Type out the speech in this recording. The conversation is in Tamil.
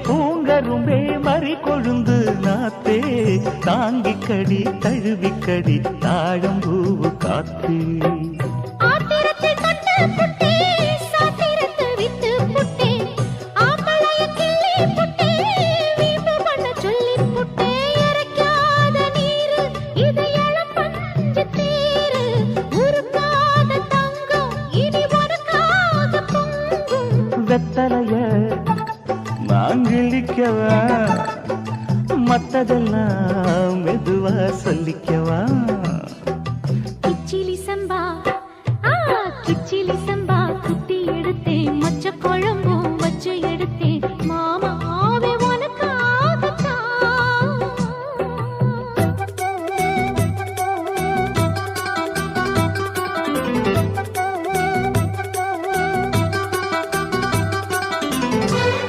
பூங்கரும்பே மறி கொழுந்து நாத்தே தாங்கிக்கடி தழுவிக்கடி தாழம்பூவு காத்தே வெத்தலைய நான் கிழிக்கவா மத்ததெல்லாம் மெதுவா சொல்லிக்கவா கிச்சிலி சம்பா கிச்சிலி சம்பா குத்தி எடுத்தேன் மொச்ச குழம்பும் வச்சு எடுத்தேன் மாமா